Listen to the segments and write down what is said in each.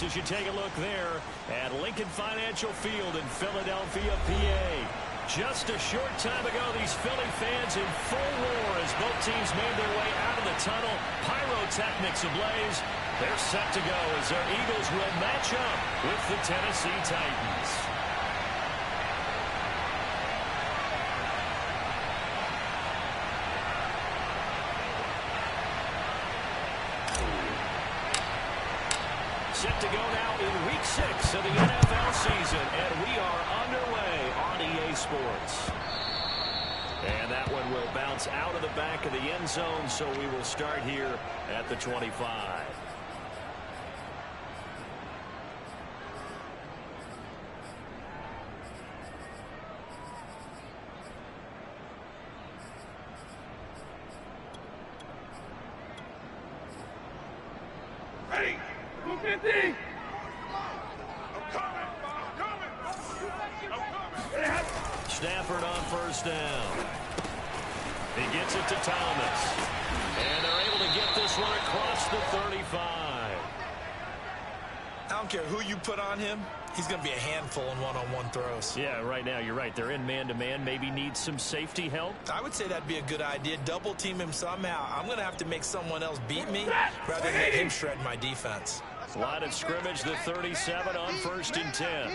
Sports as you take a look there at Lincoln Financial Field in Philadelphia, PA. Just a short time ago, these Philly fans in full roar as both teams made their way out of the tunnel. Pyrotechnics ablaze. They're set to go as their Eagles will match up with the Tennessee Titans. Set to go now in Week 6 of the NFL season, and we are underway on EA Sports. And that one will bounce out of the back of the end zone, so we will start here at the 25. Ready? 250. Stafford on first down. He gets it to Thomas. And they're able to get this one across the 35. I don't care who you put on him. He's going to be a handful in one-on-one throws. Yeah, right now, you're right. They're in man-to-man. Maybe need some safety help. I would say that'd be a good idea. Double team him somehow. I'm going to have to make someone else beat me rather than let him shred my defense. Line of scrimmage, the 37 on 1st and 10.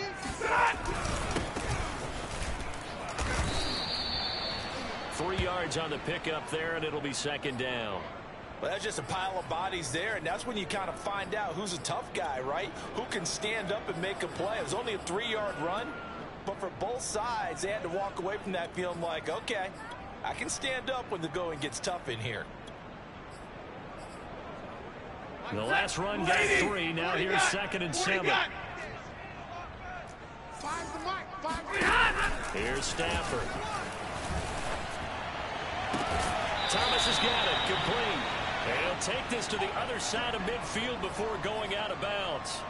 3 yards on the pickup there, and it'll be 2nd down. Well, that's just a pile of bodies there, and that's when you kind of find out who's a tough guy, right? Who can stand up and make a play. It was only a 3-yard run, but for both sides, they had to walk away from that feeling like, okay, I can stand up when the going gets tough in here. The last run got 3. Now here's 2nd and 7. Here's Stafford. Thomas has got it. Complete. And he'll take this to the other side of midfield before going out of bounds.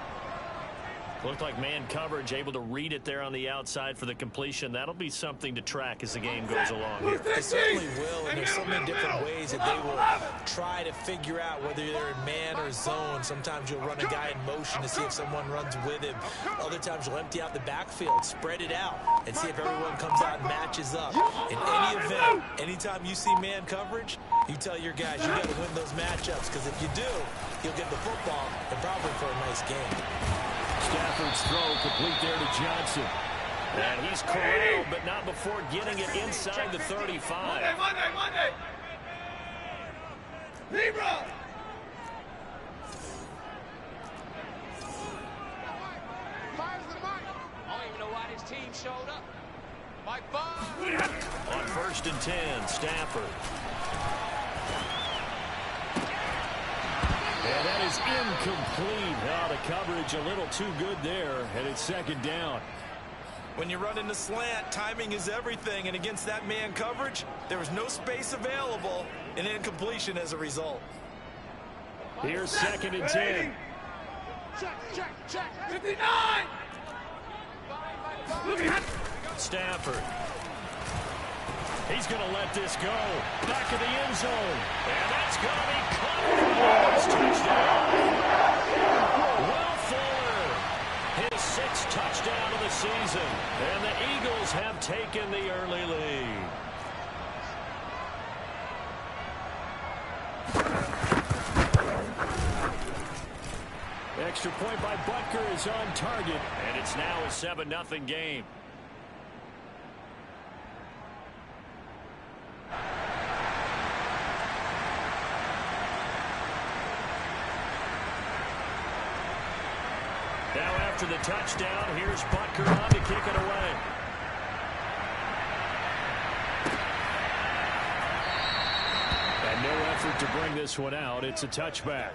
Looked like man coverage able to read it there on the outside for the completion. That'll be something to track as the game goes along here. They certainly will, and there's so many different ways that they will try to figure out whether they're in man or zone. Sometimes you'll run a guy in motion to see if someone runs with him. Other times you'll empty out the backfield, spread it out, and see if everyone comes out and matches up. In any event, anytime you see man coverage, you tell your guys you got to win those matchups, because if you do, you'll get the football and probably for a nice game. Stafford's throw complete there to Johnson. And he's corralled, but not before getting it inside the 35. Monday. Libra. I don't even know why this team showed up. Mike Bond. On 1st and 10, Stafford. And that is incomplete. Now the coverage a little too good there, and it's 2nd down. When you run in the slant, timing is everything, and against that man coverage, there was no space available, and incompletion as a result. Here's 2nd and 10. Check. 59. Stafford. He's going to let this go. Back of the end zone. And that's going to be caught. Touchdown. Will Fuller. His 6th touchdown of the season. And the Eagles have taken the early lead. Extra point by Butker is on target. And it's now a 7-0 game. Now after the touchdown, here's Butker on to kick it away. And no effort to bring this one out. It's a touchback.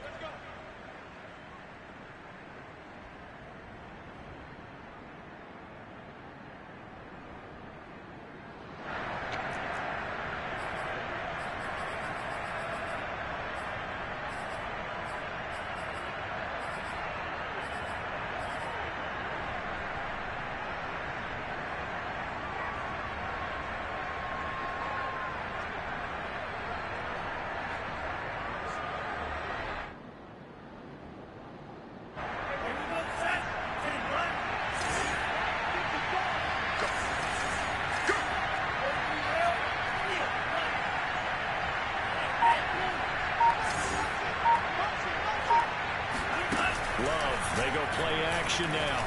action now.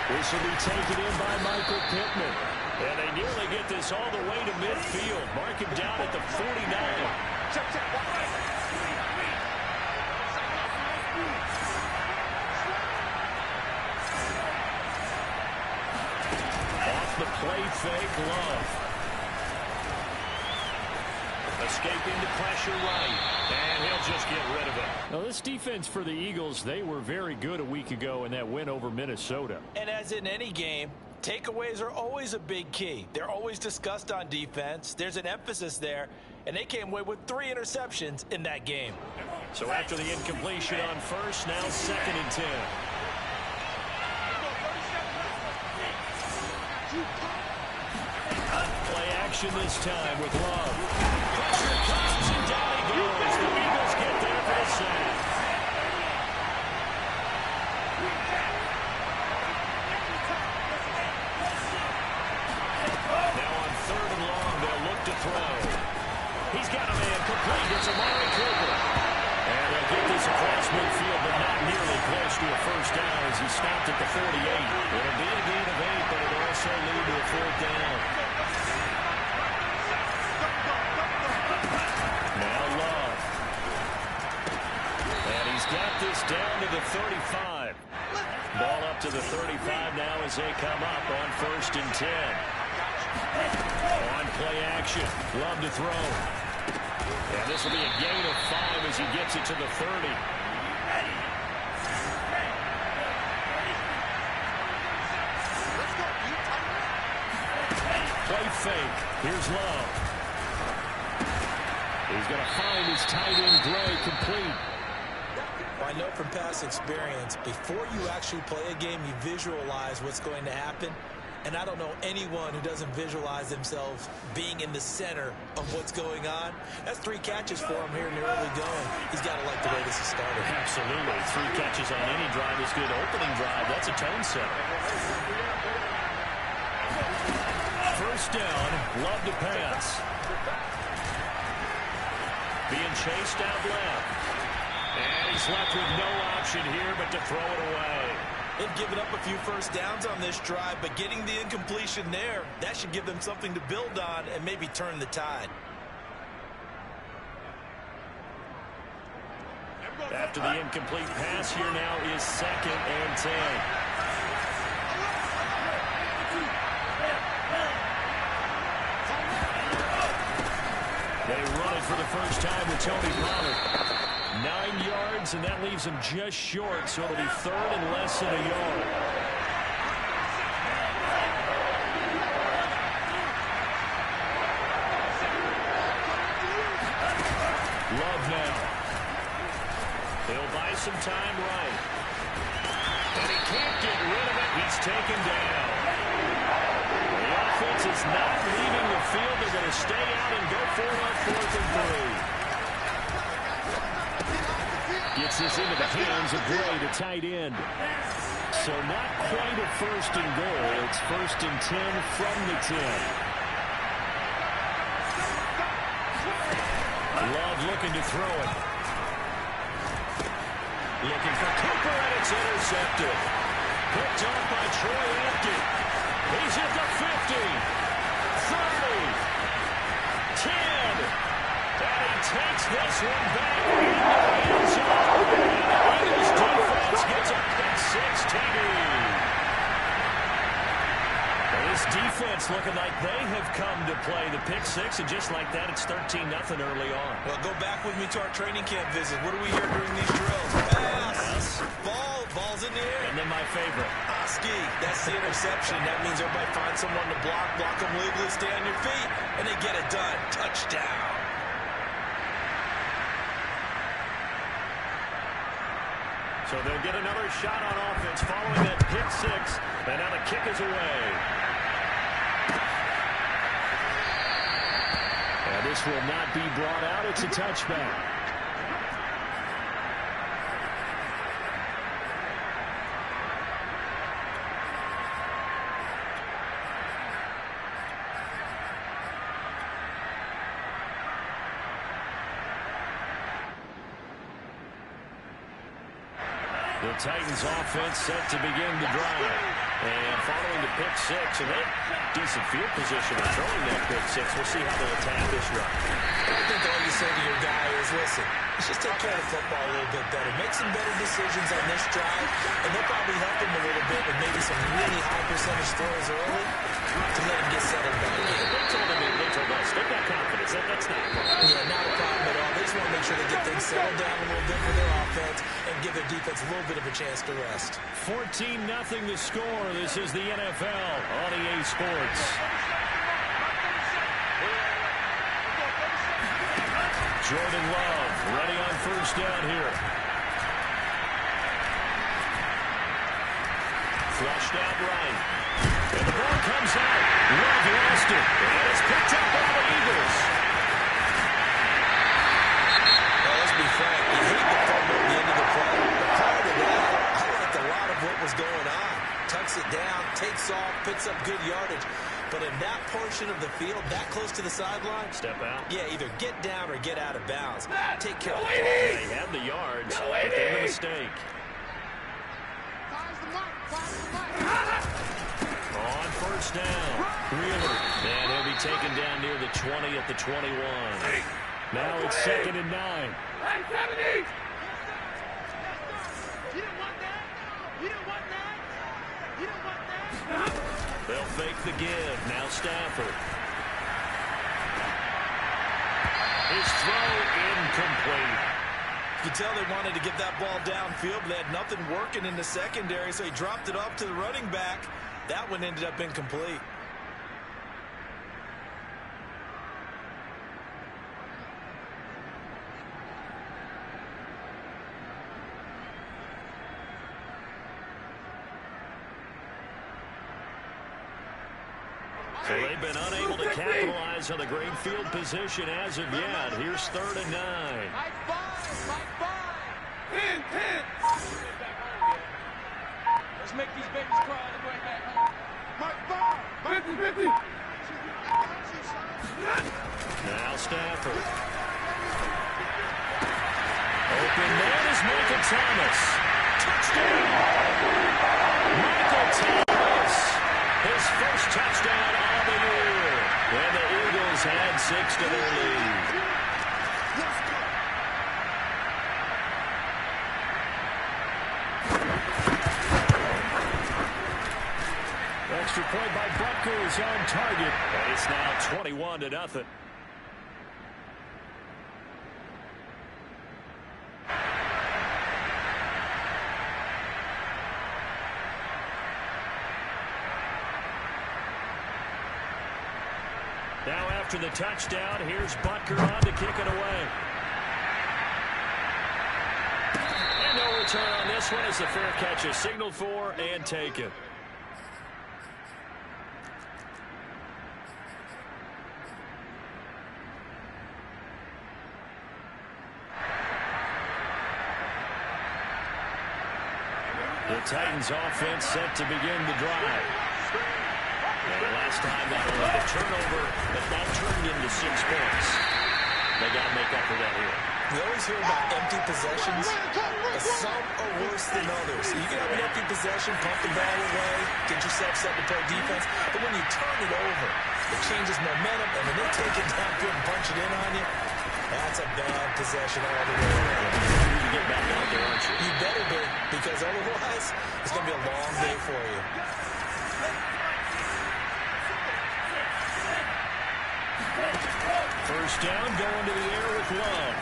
This will be taken in by Michael Pittman. And they nearly get this all the way to midfield. Mark him down at the 49. Off the play fake, Love. Escaping the pressure right, and he'll just get rid of it. Now, this defense for the Eagles, they were very good a week ago in that win over Minnesota. And as in any game, takeaways are always a big key. They're always discussed on defense. There's an emphasis there, and they came away with 3 interceptions in that game. So after the incompletion on first, now 2nd and 10. Play action this time with Love. Pressure comes and down he goes. The Eagles get there for the sack. Now on 3rd and long, they'll look to throw. He's got a man complete. It's Amari Cooper. And they'll get this across midfield, but not nearly close to a first down as he stopped at the 48. It'll be a gain of 8, but it'll also lead to a 4th down. Now Love. And he's got this down to the 35. Ball up to the 35 now as they come up on 1st and 10. On play action. Love to throw. And this will be a gain of 5 as he gets it to the 30. Play fake. Here's Love. He's going to find his tight end, Gray, complete. I know from past experience, before you actually play a game, you visualize what's going to happen. And I don't know anyone who doesn't visualize themselves being in the center of what's going on. That's 3 catches for him here in the early going. He's got to like the way this is started. Absolutely. 3 catches on any drive is good. Opening drive, that's a tone setter. First down, Love to pass. Being chased out left. And he's left with no option here but to throw it away. They've given up a few first downs on this drive, but getting the incompletion there, that should give them something to build on and maybe turn the tide. After the incomplete pass, here now is 2nd and 10. They run it for the first time with Tony Pollard. 9 yards, and that leaves him just short, so it'll be 3rd and less than a yard. Love now. He'll buy some time right. And he can't get rid of it. He's taken down. The offense is not leaving the field. They're going to stay out and go for it on 4th and 3. Gets this into the hands of Gray, the tight end. So not quite a 1st and goal. It's 1st and 10 from the 10. Love looking to throw it. Looking for Cooper, and it's intercepted. Picked up by Troy Apke. He's at the 50, 30, 10. And he takes this one back into the end zone. And the Eagles defense gets a pick-6 TD. Well, this defense looking like they have come to play the pick-6, and just like that, it's 13-0 early on. Well, go back with me to our training camp visit. What do we hear during these drills? Pass, ball's in the air. And then my favorite. Ski, that's the interception. That means everybody finds someone to block them legally, stay on your feet, and they get it done. Touchdown. So they'll get another shot on offense following that pick-6, and now the kick is away. And this will not be brought out. It's a touchback. The Titans offense set to begin the drive. And following the pick six, and that decent field position of throwing that pick six, we'll see how they'll attack this drive. I think all you say to your guy is, listen, let's just take care of the football a little bit better. Make some better decisions on this drive, and they'll probably help him a little bit with maybe some really high percentage throws early to let him get settled back in. They told us they've got confidence. That's not a problem. Yeah, not a problem at all. They just want to make sure they get things settled down a little bit for their offense and give their defense a little bit of a chance to rest. 14-0 the score. This is the NFL on EA Sports. Jordan Love ready on first down here. Flushed out right. And the ball comes out. Love lost it. And it's picked up by the Eagles. Well, let's be frank. You hate the fumble at the end of the play. But prior to that, I liked a lot of what was going on. Tucks it down, takes off, picks up good yardage. But in that portion of the field, that close to the sideline, step out. Yeah, either get down or get out of bounds. Take care of the ball. They had the yards, but they made a mistake. On first down, Wheeler. And he'll be taken down near the 20 at the 21. Now it's 2nd and 9. They'll fake the give. Now Stafford. His throw incomplete. You can tell they wanted to get that ball downfield, but they had nothing working in the secondary, so he dropped it off to the running back. That one ended up incomplete. So they've been unable to capitalize on the great field position as of yet. Here's 3rd and 9. Let's make these babies cry on the way back home. Now Stafford. Open man is Michael Thomas. Touchdown! Michael Thomas. His first touchdown of the year. And the Eagles had 6 to their lead. Extra point by Butker is on target. And it's now 21-0. Now after the touchdown, here's Butker on to kick it away. And no return on this one as the fair catch is signaled for and taken. The Titans offense set to begin the drive. And last time not only the turnover, but that turned into 6 points. They got to make up for that here. We always hear about empty possessions, but some are worse than others. You can have an empty possession, pump the ball away, get yourself set to play defense, but when you turn it over, it changes momentum, and when they take it downfield and punch it in on you, that's a bad possession all the way around. You're going to get back out there, aren't you? You better be, because otherwise, it's going to be a long day for you. First down, going to the air with Love.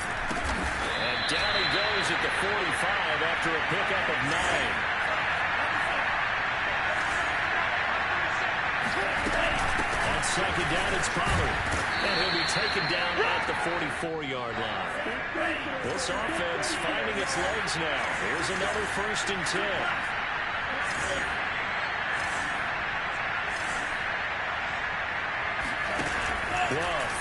And down he goes at the 45 after a pickup of 9. On 2nd down, it's Pollard. And he'll be taken down at the 44-yard line. This offense finding its legs now. Here's another 1st and 10. Love.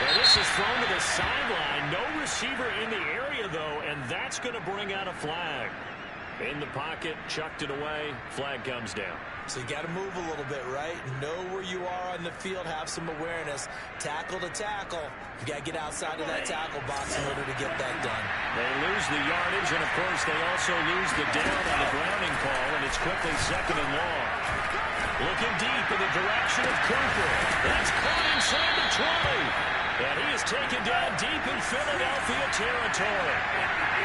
Well, this is thrown to the sideline. No receiver in the area, though, and that's going to bring out a flag. In the pocket, chucked it away. Flag comes down. So you got to move a little bit, right? Know where you are on the field. Have some awareness. Tackle to tackle. You got to get outside of that tackle box in order to get that done. They lose the yardage, and, of course, they also lose the down on the grounding call, and it's quickly 2nd and long. Looking deep in the direction of Cooper. That's caught inside the 20. And he is taken down deep in Philadelphia territory.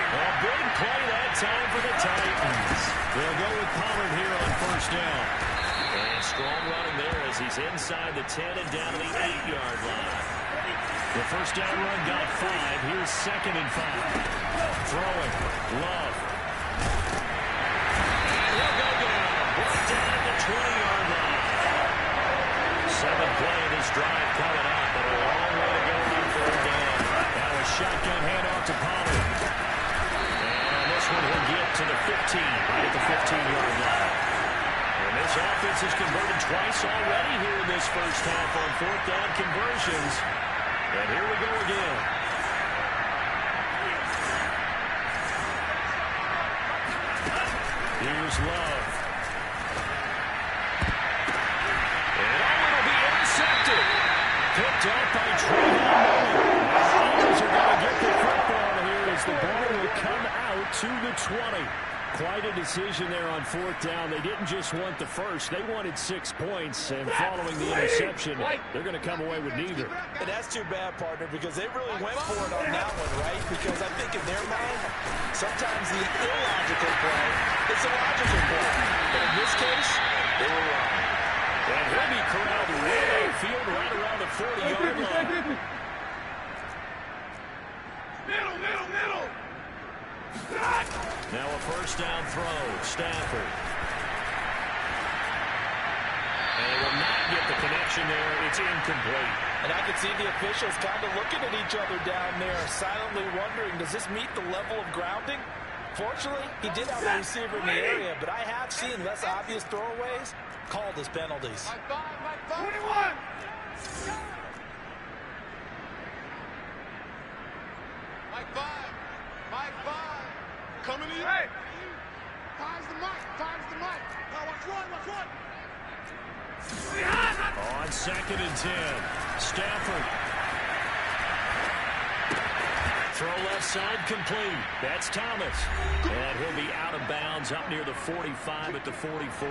A big play that time for the Titans. They'll go with Pollard here on 1st down. And strong running there as he's inside the 10 and down to the 8-yard line. The 1st down run got 5. Here's 2nd and 5. Throwing. Love. And he'll go down. Brought down at the 20-yard line. 7th play of this drive coming up, but a long way to go on 3rd down. Now a shotgun handoff to Pollard. And this one will get to the 15, right at the 15-yard line. And this offense has converted twice already here in this first half on 4th down conversions. And here we go again. Here's Love. Picked up by Trayvon. The Eagles are going to get the football here as the ball will come out to the 20. Quite a decision there on 4th down. They didn't just want the first. They wanted 6 points, and following the interception, they're going to come away with neither. And that's too bad, partner, because they really went for it on that one, right? Because I think in their mind, sometimes the illogical play is a logical play. But in this case, they were wrong. And he'll be corralled way outfield right around the 40-yard line. Middle. Now a 1st down throw. Stafford. And he will not get the connection there. It's incomplete. And I can see the officials kind of looking at each other down there, silently wondering, does this meet the level of grounding? Fortunately, he did have a receiver in the area, but I have seen less obvious throwaways called as penalties. 21. Mike 5. Coming in. Hey. Fire's the mic. Now watch one. On 2nd and 10. Stafford. Throw left side complete. That's Thomas. And he'll be out of bounds up near the 45 at the 44.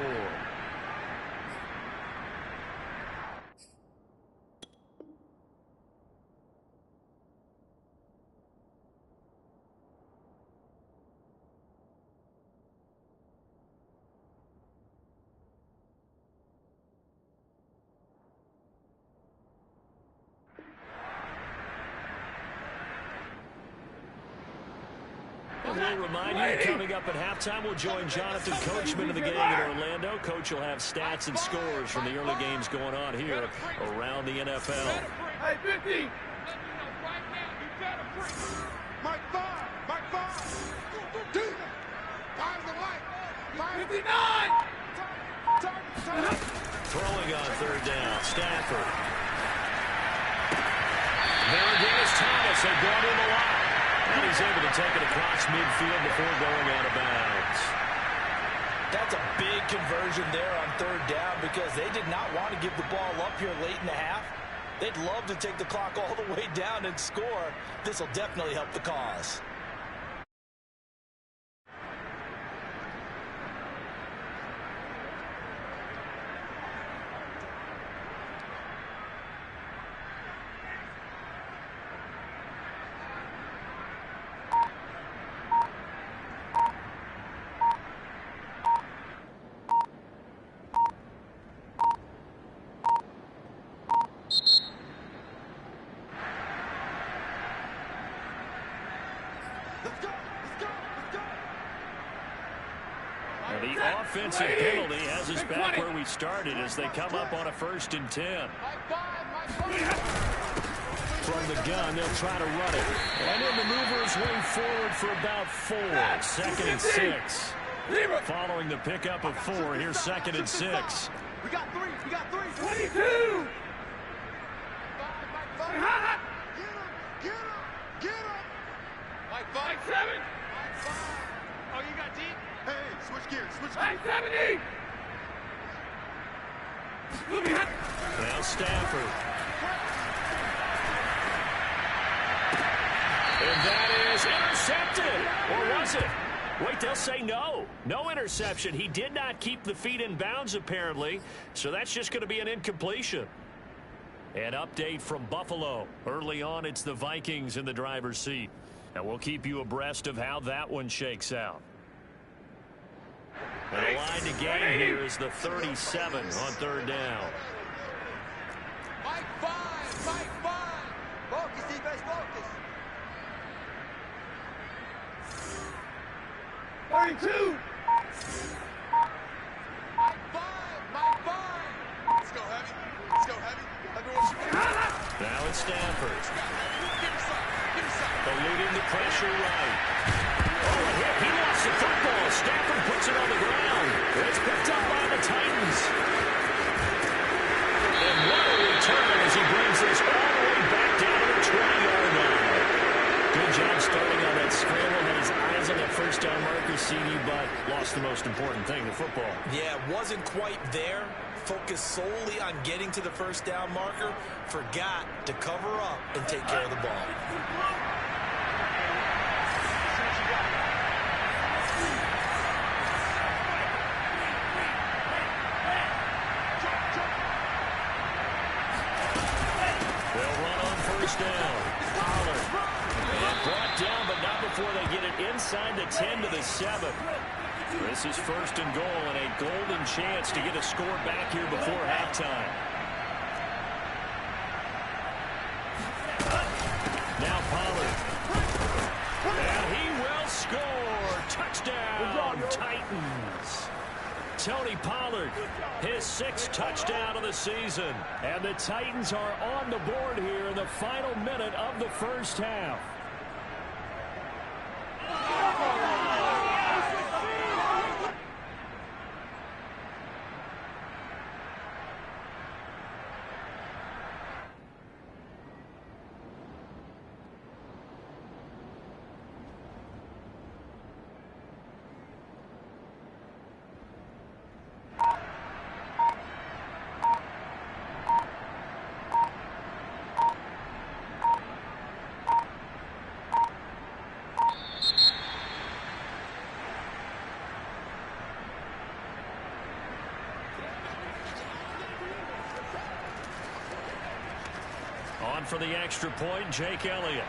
We'll remind you, coming up at halftime, we'll join Jonathan Coachman of the gang in Orlando. Coach will have stats and scores from the early games going on here around the NFL. Hey, 50. Mike 5. Dude. Fire's the mic. 59. Throwing on 3rd down. Stafford. There again is Thomas. They brought him a lot. And he's able to take it across midfield before going out of bounds. That's a big conversion there on 3rd down because they did not want to give the ball up here late in the half. They'd love to take the clock all the way down and score. This will definitely help the cause. The offensive penalty has us back where we started as they come up on a 1st and 10. From the gun, they'll try to run it. And then the movers wing forward for about 4. 2nd and 6. Following the pickup of 4, here's 2nd and 6. We got 3. 22. Get him. Mike 7. Oh, you got deep? Hey, switch gears, switch gears. Now Stafford. And that is intercepted. Or was it? Wait, they'll say no. No interception. He did not keep the feet in bounds, apparently. So that's just going to be an incompletion. An update from Buffalo. Early on, it's the Vikings in the driver's seat. And we'll keep you abreast of how that one shakes out. And the line to gain here is the 37 on third down. Mike 5, Mike 5. Focus, defense, focus. 32. Mike 5, Mike 5. Let's go heavy. Let's go heavy. Everyone shoot. Now it's Stafford. Give me some. Give me some. Eluding the pressure right. Oh, a hit. He lost the football. Stafford puts it on the ground. It's picked up by the Titans. And what a return as he brings this all the way back down to the 20-yard line. Good job starting on that scramble. Had his eyes on that first down marker, CD, but lost the most important thing, the football. Yeah, wasn't quite there. Focused solely on getting to the first down marker. Forgot to cover up and take care of the ball. They'll run on first down. Pollard. And brought down, but not before they get it inside the 10 to the 7. This is first and goal and a golden chance to get a score back here before halftime. Now Pollard. And he will score. Touchdown, Titans. Tony Pollard, his 6th touchdown of the season. And the Titans are on the board here in the final minute of the first half. On for the extra point, Jake Elliott.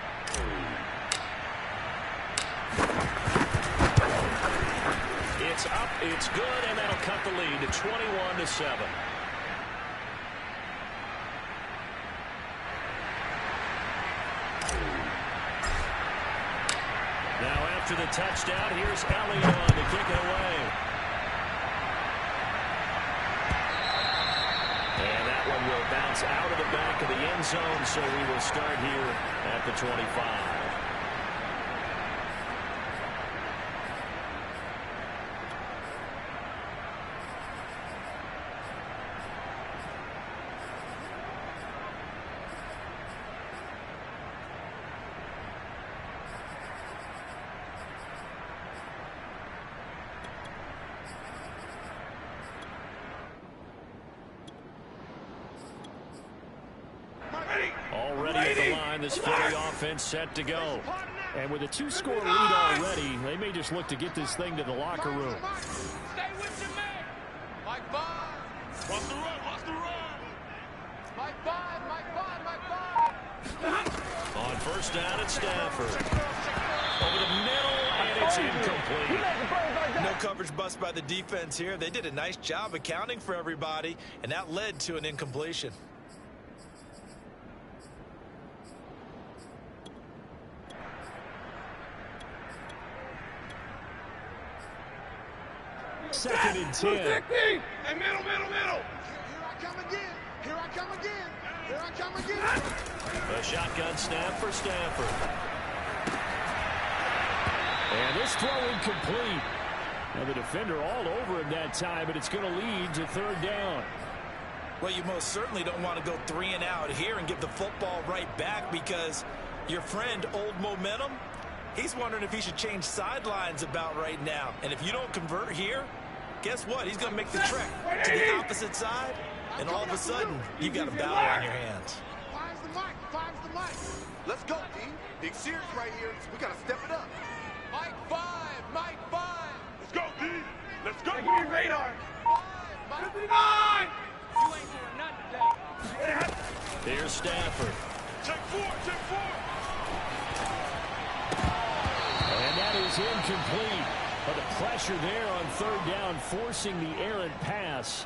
It's up, it's good, and that'll cut the lead to 21-7. Now after the touchdown, here's Elliott on to kick it away. And that one will bounce out of the back of the end zone, so we will start here at the 25. Already at the line, this Philly offense set to go. And with a 2-score lead already, they may just look to get this thing to the locker room. Stay with your man. Mike 5. Watch the run, watch the run. Mike 5, Mike 5, Mike 5. On first down, it's Stafford. Over the middle, and it's incomplete. No coverage bust by the defense here. They did a nice job accounting for everybody, and that led to an incompletion. Second and 10. Hey, middle, middle, middle. Here I come again. Here I come again. Here I come again. A shotgun snap for Stafford. And this throw incomplete. Now the defender all over him that time, but it's going to lead to third down. Well, you most certainly don't want to go 3 and out here and give the football right back, because your friend, Old Momentum, He's wondering if he should change sidelines about right now. And if you don't convert here, guess what? He's going to make the trek to the opposite side, and all of a sudden, you've got a battle on your hands. Finds the mic. Finds the mic. Let's go, D. Big series right here. We got to step it up. Mike 5. Mike 5. Let's go, D. Let's go. Give me radar. 5. 59. You ain't doing nothing today. Here's Stafford. Check 4. Check 4. And that is incomplete. But the pressure there on third down, forcing the errant pass.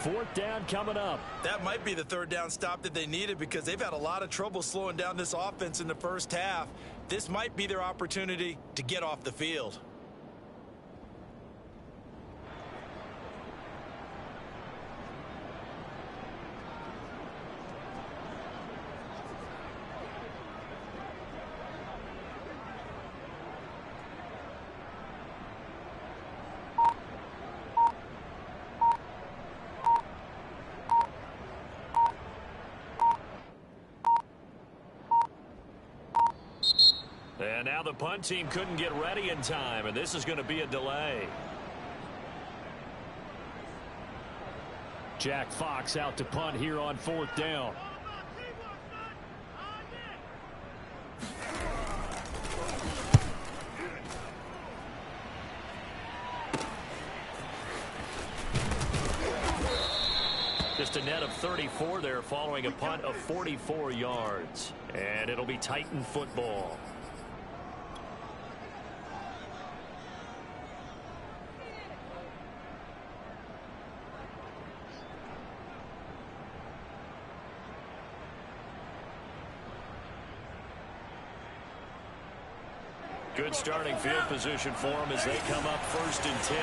Fourth down coming up. That might be the third down stop that they needed because they've had a lot of trouble slowing down this offense in the first half. This might be their opportunity to get off the field. And now the punt team couldn't get ready in time, and this is going to be a delay. Jack Fox out to punt here on fourth down. Just a net of 34 there following a punt of 44 yards. And it'll be Titan football. Good starting field position for them as they come up 1st and 10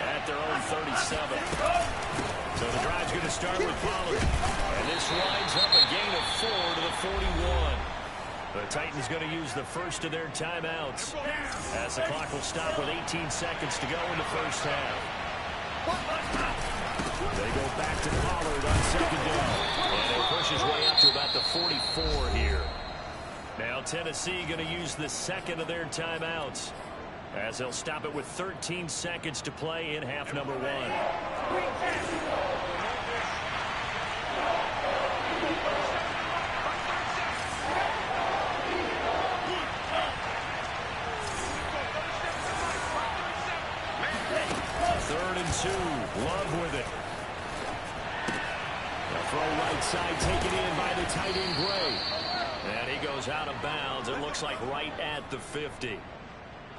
at their own 37. So the drive's going to start with Pollard. And this winds up a gain of 4 to the 41. The Titans going to use the first of their timeouts as the clock will stop with 18 seconds to go in the first half. They go back to Pollard on second down. And he pushes way up to about the 44 here. Now Tennessee going to use the second of their timeouts as they'll stop it with 13 seconds to play in half number 1. Third and 2. Love with it. The throw right side taken in by the tight end Gray. And he goes out of bounds. It looks like right at the 50.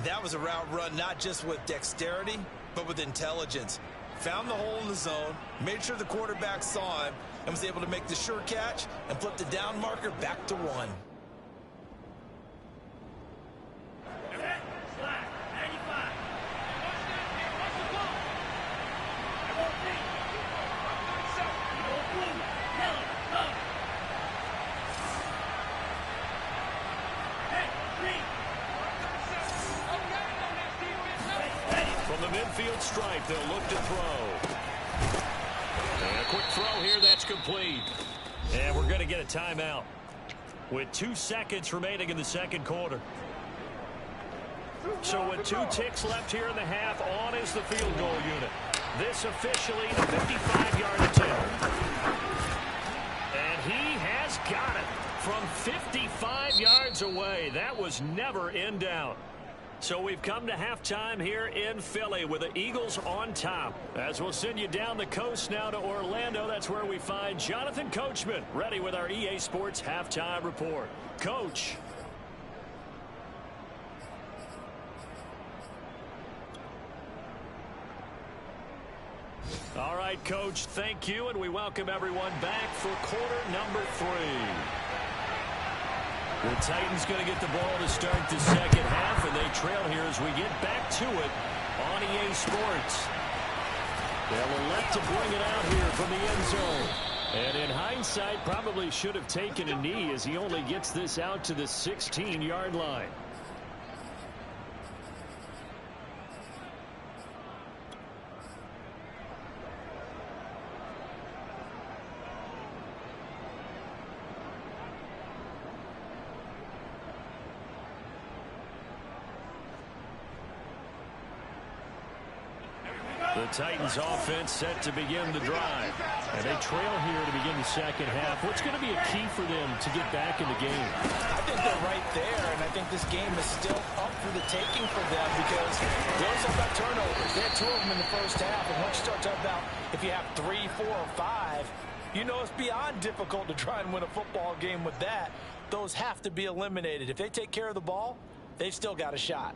That was a route run not just with dexterity, but with intelligence. Found the hole in the zone, made sure the quarterback saw him, and was able to make the sure catch and flip the down marker back to 1. Midfield stripe, they'll look to throw. And a quick throw here, that's complete. And we're going to get a timeout with 2 seconds remaining in the second quarter. So with 2 ticks left here in the half, on is the field goal unit. This officially a 55-yard attempt. And he has got it from 55 yards away. That was never in doubt. So we've come to halftime here in Philly with the Eagles on top. As we'll send you down the coast now to Orlando, that's where we find Jonathan Coachman ready with our EA Sports halftime report. Coach. All right, Coach, thank you, and we welcome everyone back for quarter number 3. The Titans going to get the ball to start the second half, and they trail here as we get back to it on EA Sports. They'll elect to bring it out here from the end zone. And in hindsight, probably should have taken a knee as he only gets this out to the 16-yard line. The Titans offense set to begin the drive. And they trail here to begin the second half. What's going to be a key for them to get back in the game? I think they're right there, and I think this game is still up for the taking for them because they also got turnovers. They had 2 of them in the first half, and once you start talking about if you have 3, 4, or 5, you know it's beyond difficult to try and win a football game with that. Those have to be eliminated. If they take care of the ball, they've still got a shot.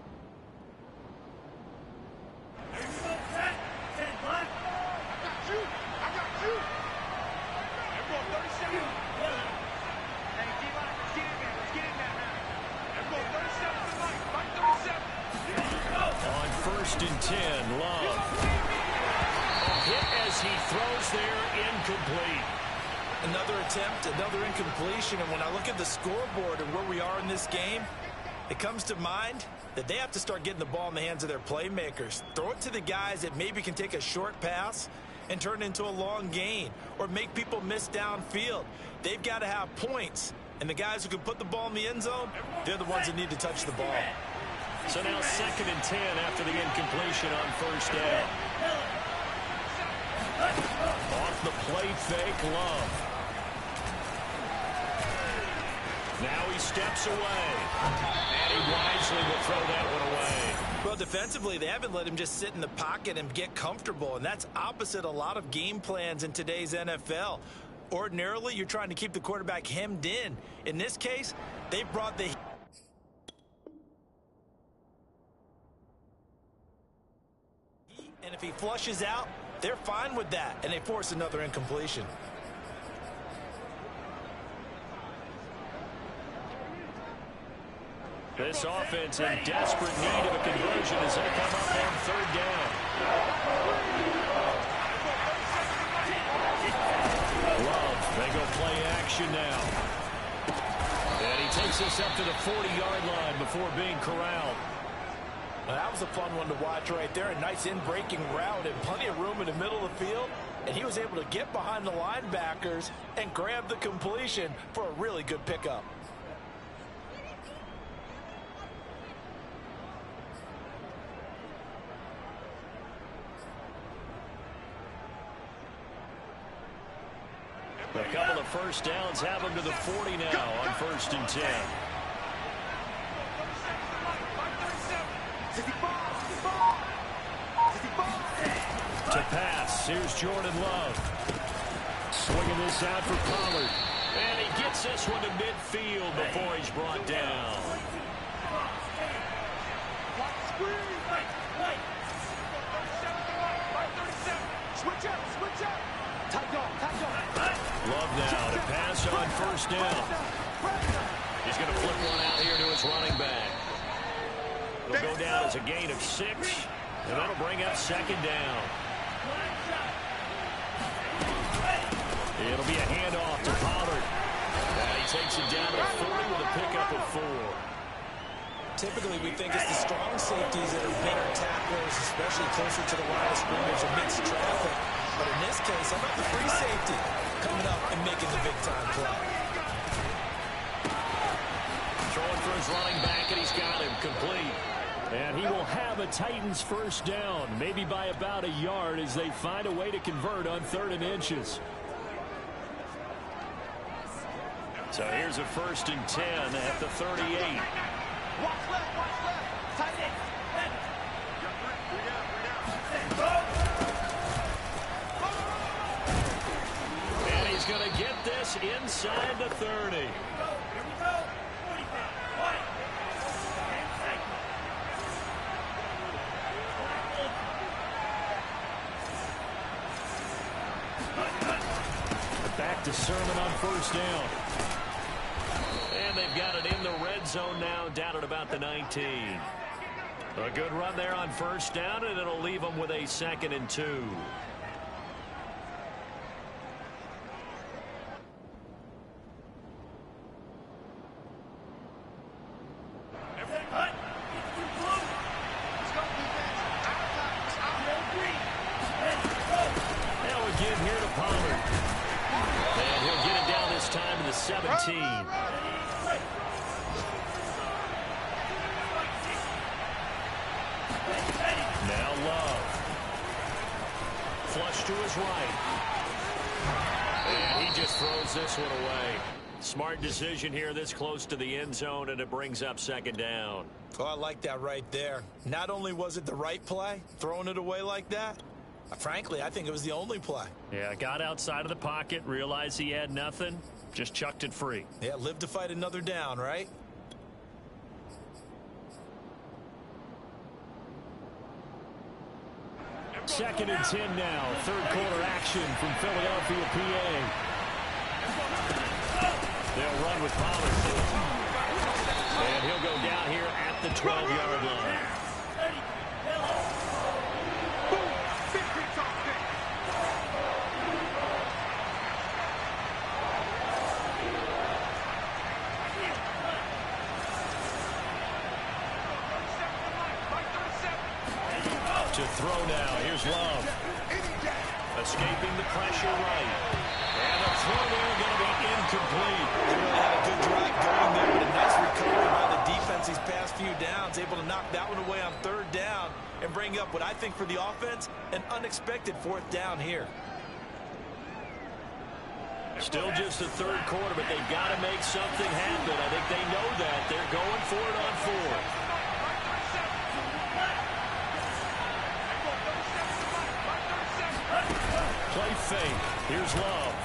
On 1st and 10, Love. A hit as he throws there, incomplete. Another attempt, another incompletion, and when I look at the scoreboard and where we are in this game, it comes to mind that they have to start getting the ball in the hands of their playmakers. Throw it to the guys that maybe can take a short pass and turn it into a long gain or make people miss downfield. They've got to have points, and the guys who can put the ball in the end zone, they're the ones that need to touch the ball. So now 2nd and 10 after the incompletion on 1st down. Off the play fake, Love. Now he steps away. And he wisely will throw that one away. Well, defensively, they haven't let him just sit in the pocket and get comfortable, and that's opposite a lot of game plans in today's NFL. Ordinarily, you're trying to keep the quarterback hemmed in. In this case, they brought the... And if he flushes out, they're fine with that, and they force another incompletion. This offense in desperate need of a conversion as they come up on 3rd down. Love, they go play action now. And he takes us up to the 40-yard line before being corralled. Well, that was a fun one to watch right there. A nice in-breaking route and plenty of room in the middle of the field. And he was able to get behind the linebackers and grab the completion for a really good pickup. A couple of 1st downs have them to the 40 now on 1st and 10. To pass, here's Jordan Love. Swinging this out for Pollard. And he gets this one to midfield before he's brought down. Switch up. Love now to pass on 1st down. He's going to flip one out here to his running back. It'll go down as a gain of 6, and that'll bring up 2nd down. It'll be a handoff to Pollard. And he takes it down to the 40 with a pickup of 4. Typically, we think it's the strong safeties that are better tacklers, especially closer to the line of scrimmage amidst traffic. But in this case, how about the free safety coming up and making the big-time play? Throwing for his running back, and he's got him complete. And he will have a Titans 1st down, maybe by about a yard as they find a way to convert on 3rd and inches. So here's a 1st and 10 at the 38. Watch left. Tight end. And he's going to get this inside the 30. Back to Sermon on 1st down. And they've got it in the red zone now, down at about the 19. A good run there on 1st down, and it'll leave them with a 2nd and 2. Now again here to Pollard. And he'll get it down this time to the 17. Now Love. to his right. And he just throws this one away. Smart decision here this close to the end zone, and it brings up second down. Oh, I like that right there. Not only was it the right play, throwing it away like that, frankly, I think it was the only play. Yeah, got outside of the pocket, realized he had nothing, just chucked it free. Yeah, live to fight another down, right? Second and 10 now. Third quarter action from Philadelphia, PA. They'll run with Pollard. And he'll go down here at the 12-yard line. To throw now. Here's Love. Escaping the pressure right. And a throw there going to be incomplete. They really had a good drive going there, but a nice recovery by the defense these past few downs, able to knock that one away on third down and bring up what I think for the offense, an unexpected fourth down here. Still just the third quarter, but they've got to make something happen. I think they know that. They're going for it on fourth. Play fake. Here's Love.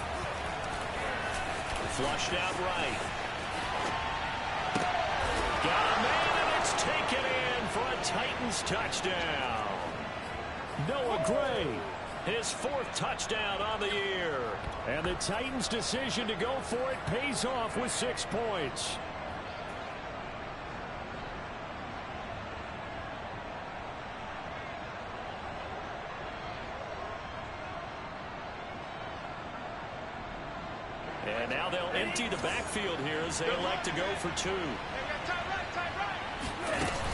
Flushed out right. Got a man, and it's taken in for a Titans touchdown. Noah Gray. His fourth touchdown on the year. And the Titans' decision to go for it pays off with 6 points. And now they'll empty the backfield here as they elect to go for 2.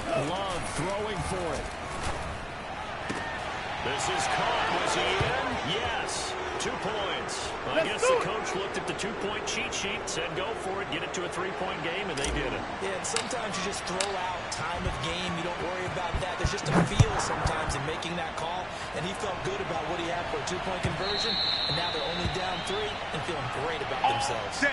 Love throwing for it. This is caught. Was he in? Yes. 2 points. I guess the coach looked at the 2-point cheat sheet, said go for it, get it to a 3-point game, and they did it. Yeah, and sometimes you just throw out time of game. You don't worry about that. There's just a feel sometimes in making that call, and he felt good about what he had for a 2-point conversion, and now they're only down 3 and feeling great about themselves.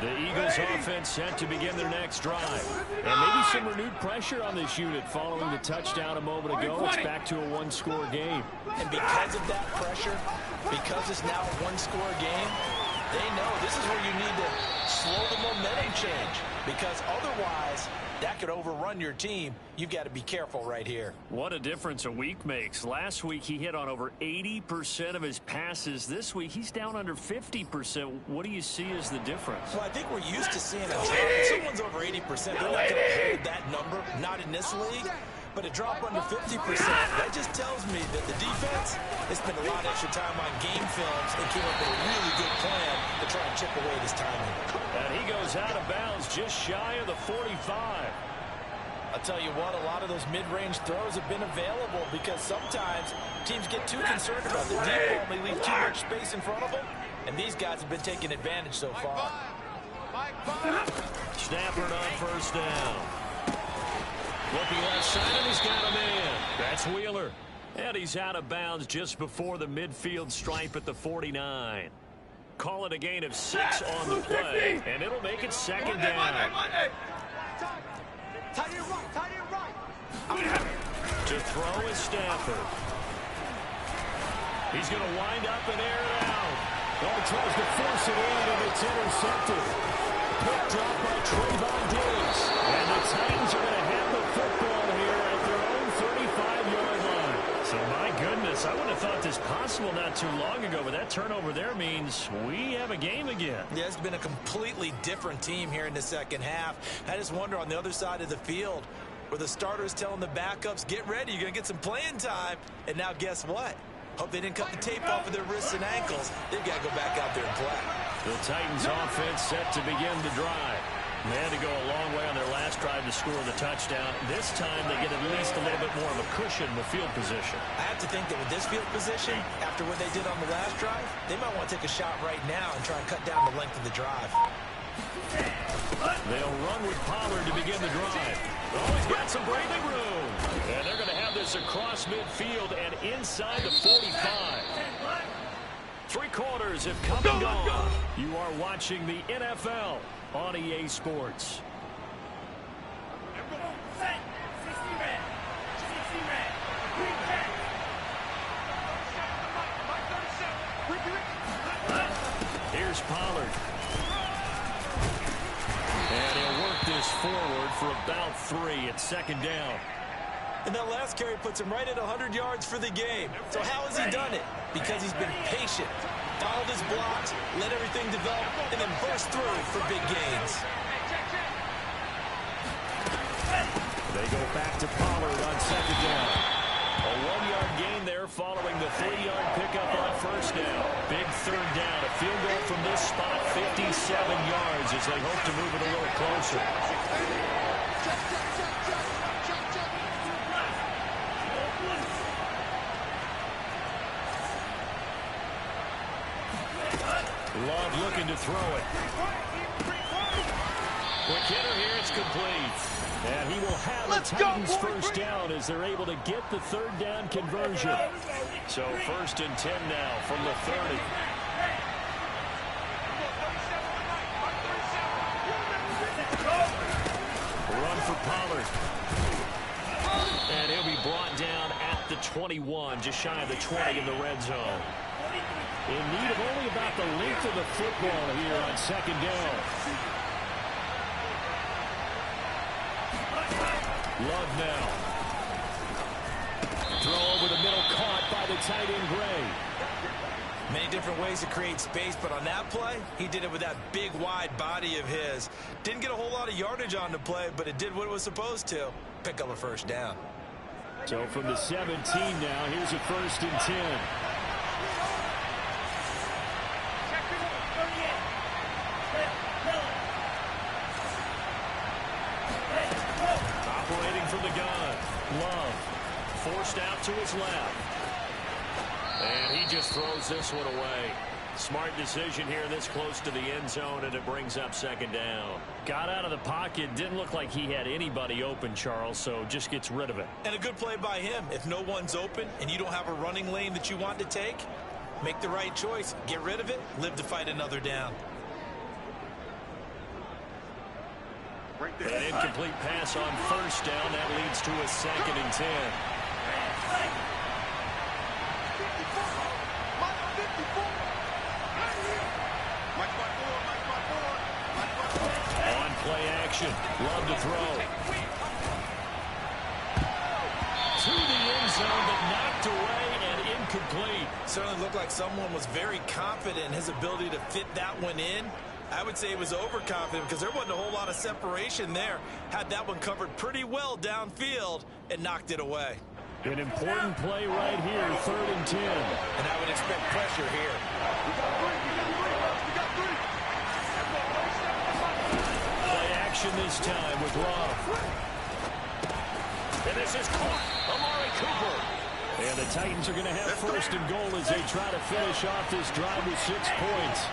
The Eagles offense set to begin their next drive. And maybe some renewed pressure on this unit following the touchdown a moment ago. It's back to a 1-score game. And because of that pressure, because it's now a 1-score game, they know this is where you need to slow the momentum change. Because otherwise, that could overrun your team. You've got to be careful right here. What a difference a week makes. Last week, he hit on over 80% of his passes. This week, he's down under 50%. What do you see as the difference? Well, I think we're used to seeing a drop. If someone's over 80%, they're not going to hold that number, not in this league. But a drop under 50%, that just tells me that the defense has spent a lot of extra time on game films and came up with a really good plan to try and chip away this timing. And he goes out of bounds just shy of the 45. I'll tell you what, a lot of those mid-range throws have been available because sometimes teams get too concerned about the deep ball and they leave too much space in front of them. And these guys have been taking advantage so far. Stafford on first down. Looking left side, and he's got a man. That's Wheeler. And he's out of bounds just before the midfield stripe at the 49. Call it a gain of 6 on the play, and it'll make it second down. To throw is Stafford. He's going to wind up and air it out. Well, tries to force it in, and it's intercepted. Pick drop by Trayvon Diggs. And the Titans are going to have the football here at their own 35-yard line. So, my goodness, I wouldn't have thought this possible not too long ago, but that turnover there means we have a game again. Yeah, it's been a completely different team here in the second half. I just wonder on the other side of the field where the starters telling the backups, get ready, you're going to get some playing time. And now guess what? Hope they didn't cut the tape off of their wrists and ankles. They've got to go back out there and play. The Titans offense set to begin the drive. They had to go a long way on their last drive to score the touchdown. This time they get at least a little bit more of a cushion with field position. I have to think that with this field position, after what they did on the last drive, they might want to take a shot right now and try and cut down the length of the drive. They'll run with Pollard to begin the drive. Oh, he's got some breathing room. And they're going to have this across midfield and inside the 45. 3 quarters have come and gone. You are watching the NFL on EA Sports. Here's Pollard. And he'll work this forward for about 3 at second down. And that last carry puts him right at 100 yards for the game. So how has he done it? Because he's been patient, followed his blocks, let everything develop, and then burst through for big gains. They go back to Pollard on second down. A 1-yard gain there following the 3-yard pickup on first down. Big third down. A field goal from this spot, 57 yards as they hope to move it a little closer. Love looking to throw it. Quick hitter here, it's complete. And he will have a Titans first down as they're able to get the third down conversion. So 1st and 10 now from the 30. Run for Pollard. And he'll be brought down at the 21, just shy of the 20 in the red zone. In need of only about the length of the football here on second down. Love now. Throw over the middle, caught by the tight end Gray. Many different ways to create space, but on that play, he did it with that big, wide body of his. Didn't get a whole lot of yardage on the play, but it did what it was supposed to. Pick up a first down. So from the 17 now, here's a 1st and 10. From the gun, Love forced out to his left. And he just throws this one away. Smart decision here this close to the end zone, and it brings up second down. Got out of the pocket, didn't look like he had anybody open, Charles, so just gets rid of it. And a good play by him. If no one's open and you don't have a running lane that you want to take, make the right choice. Get rid of it, live to fight another down. An incomplete pass on first down. That leads to a 2nd and 10. On play action. Love to throw. To the end zone, but knocked away and incomplete. Certainly looked like someone was very confident in his ability to fit that one in. I would say he was overconfident because there wasn't a whole lot of separation there. Had that one covered pretty well downfield and knocked it away. An important play right here, 3rd and 10. And I would expect pressure here. Play action this time with Love. And this is caught. Amari Cooper. And the Titans are going to have 1st and goal as they try to finish off this drive with 6 points.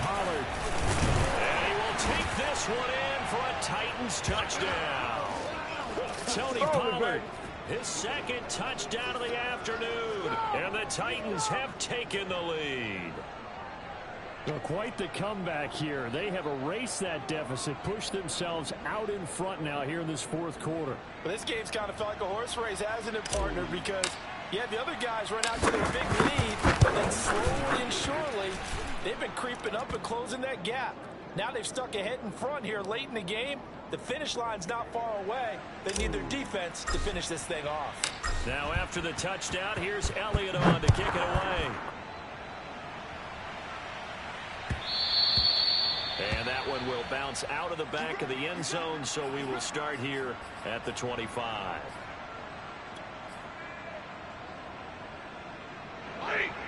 Pollard. And he will take this one in for a Titans touchdown. Tony Pollard, his 2nd touchdown of the afternoon. And the Titans have taken the lead. Well, quite the comeback here. They have erased that deficit, pushed themselves out in front now here in this 4th quarter. Well, this game's kind of felt like a horse race, hasn't it, partner? Because you had the other guys run out to their big lead, but then slowly and surely, they've been creeping up and closing that gap. Now they've stuck ahead in front here late in the game. The finish line's not far away. They need their defense to finish this thing off. Now after the touchdown, here's Elliott on to kick it away. And that one will bounce out of the back of the end zone, so we will start here at the 25.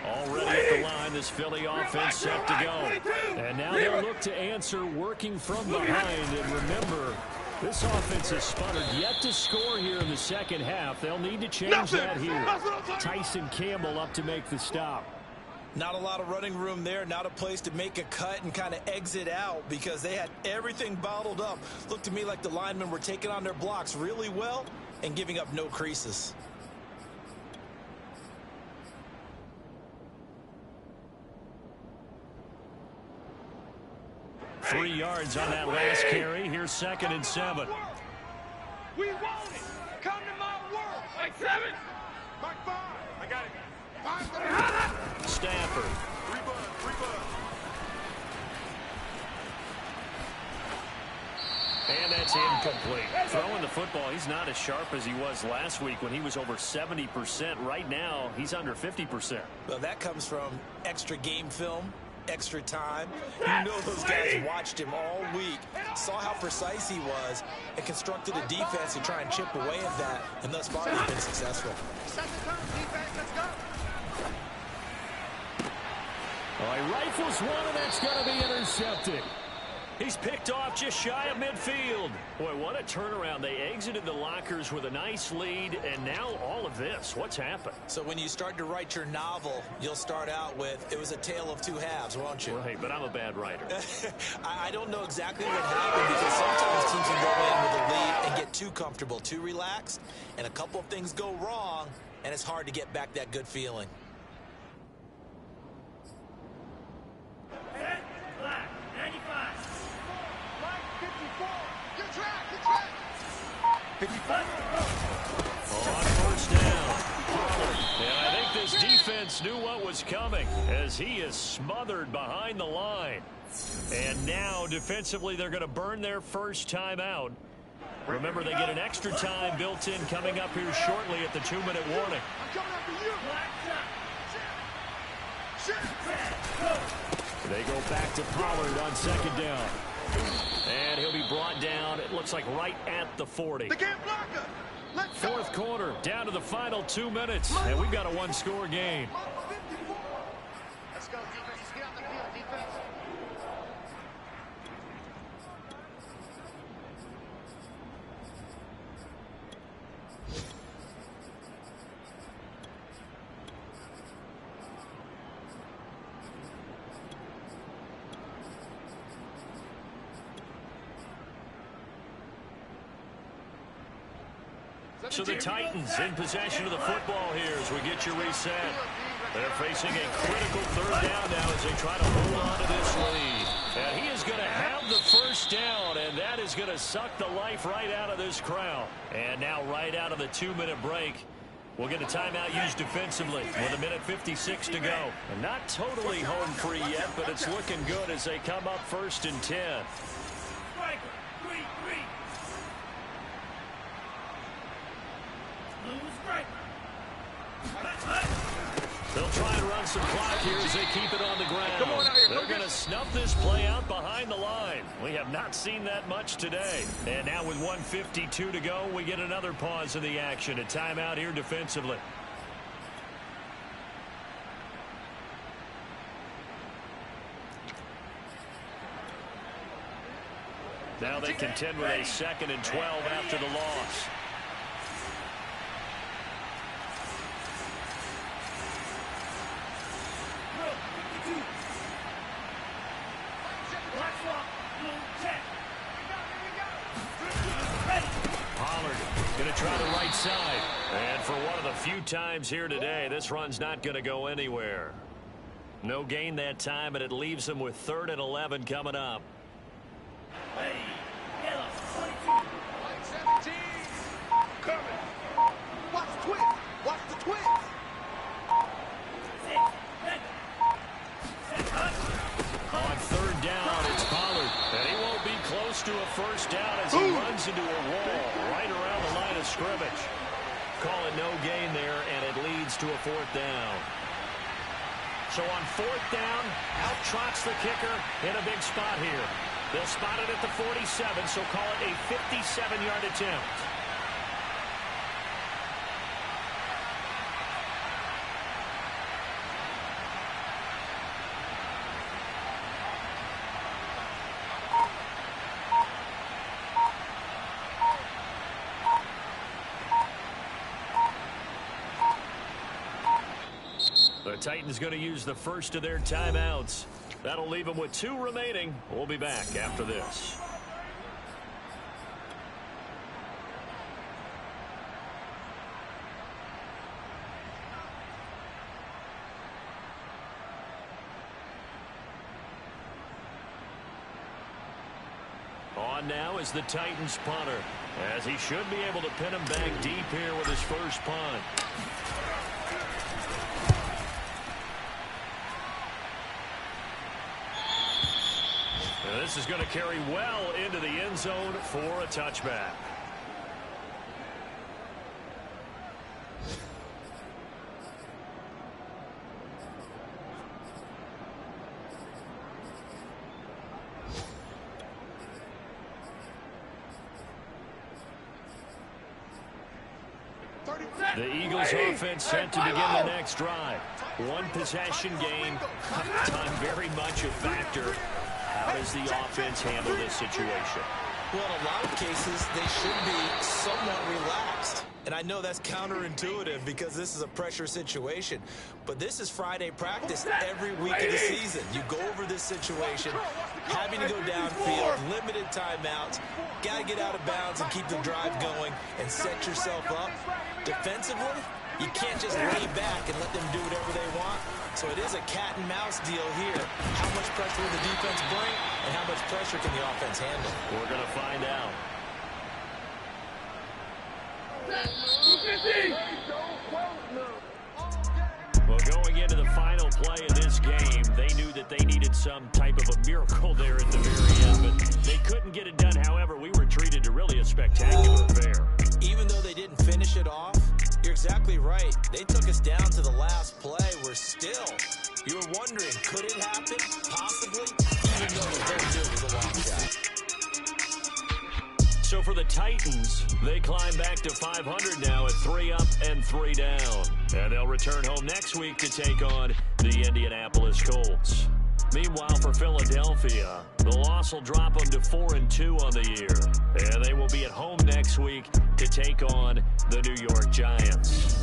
Already at the line, this Philly offense set to go. And now they'll look to answer working from behind. And remember, this offense has sputtered yet to score here in the second half. They'll need to change that here. Tyson Campbell up to make the stop. Not a lot of running room there, not a place to make a cut and kind of exit out because they had everything bottled up. Looked to me like the linemen were taking on their blocks really well and giving up no creases. Three yards on that last carry. Here's 2nd and 7. We want it. Come to my world. Like 7. Like 5. I got it. 5. Stafford. 3 bucks. 3 bucks. And that's incomplete. Throwing the football, he's not as sharp as he was last week when he was over 70%. Right now, he's under 50%. Well, that comes from extra game film, extra time. You know those guys watched him all week, saw how precise he was, and constructed a defense to try and chip away at that, and thus far he's been successful. Second turn, defense. Let's go. He rifles one, and that's going to be intercepted. He's picked off just shy of midfield. Boy, what a turnaround. They exited the lockers with a nice lead, and now all of this. What's happened? So when you start to write your novel, you'll start out with, it was a tale of two halves, won't you? Right, but I'm a bad writer. I don't know exactly what happened because sometimes teams can go in with a lead and get too comfortable, too relaxed, and a couple of things go wrong, and it's hard to get back that good feeling. On first down. And I think this defense knew what was coming as he is smothered behind the line. And now, defensively, they're going to burn their first time out. Remember, they get an extra time built in coming up here shortly at the 2-minute warning. I'm coming after you. They go back to Pollard on 2nd down. And he'll be brought down, it looks like right at the 40. They can't block us. Let's go. 4th quarter, down to the final 2 minutes. And we've got a one-score game. Let's go, defense. Let's get out the field, defense. So the Titans in possession of the football here as we get you reset. They're facing a critical 3rd down now as they try to hold on to this lead. And he is going to have the first down, and that is going to suck the life right out of this crowd. And now right out of the 2-minute break, we'll get a timeout used defensively with 1:56 to go. And not totally home free yet, but it's looking good as they come up 1st and 10. They'll try and run some clock here as they keep it on the ground. They're going to snuff this play out behind the line. We have not seen that much today. And now with 1:52 to go, we get another pause in the action. A timeout here defensively. Now they contend with a 2nd and 12 after the loss. Going to try the right side. And for one of the few times here today, this run's not going to go anywhere. No gain that time, and it leaves them with 3rd and 11 coming up. Line 17. Coming. Watch the twist. Watch the twist. On 3rd down, it's Pollard. And he won't be close to a first down as he runs into a wall right around the line of scrimmage. Call it no gain there, and it leads to a 4th down. So on 4th down, out trots the kicker in a big spot here. They'll spot it at the 47, so call it a 57-yard attempt. The Titans going to use the first of their timeouts. That'll leave them with 2 remaining. We'll be back after this. On now is the Titans punter, as he should be able to pin him back deep here with his first punt. And this is going to carry well into the end zone for a touchback. The Eagles offense set to begin the next drive. 1 possession game. Time very much a factor. How does the offense handle this situation? Well, in a lot of cases, they should be somewhat relaxed. And I know that's counterintuitive because this is a pressure situation. But this is Friday practice every week of the season. You go over this situation, having to go downfield, limited timeouts, got to get out of bounds and keep the drive going and set yourself up. Defensively, you can't just lay back and let them do whatever they want. So it is a cat and mouse deal here. How much pressure will the defense bring and how much pressure can the offense handle? We're going to find out. Well, going into the final play of this game, they knew that they needed some type of a miracle there at the very end, but they couldn't get it done. However, we were treated to really a spectacular affair. Even though they didn't finish it off, you're exactly right. They took us down to the last play. We're still, you were wondering, could it happen? Possibly, even though the whole deal was a long shot. So for the Titans, they climb back to 500 now at 3 up and 3 down. And they'll return home next week to take on the Indianapolis Colts. Meanwhile, for Philadelphia, the loss will drop them to 4-2 on the year. And they will be at home next week to take on the New York Giants.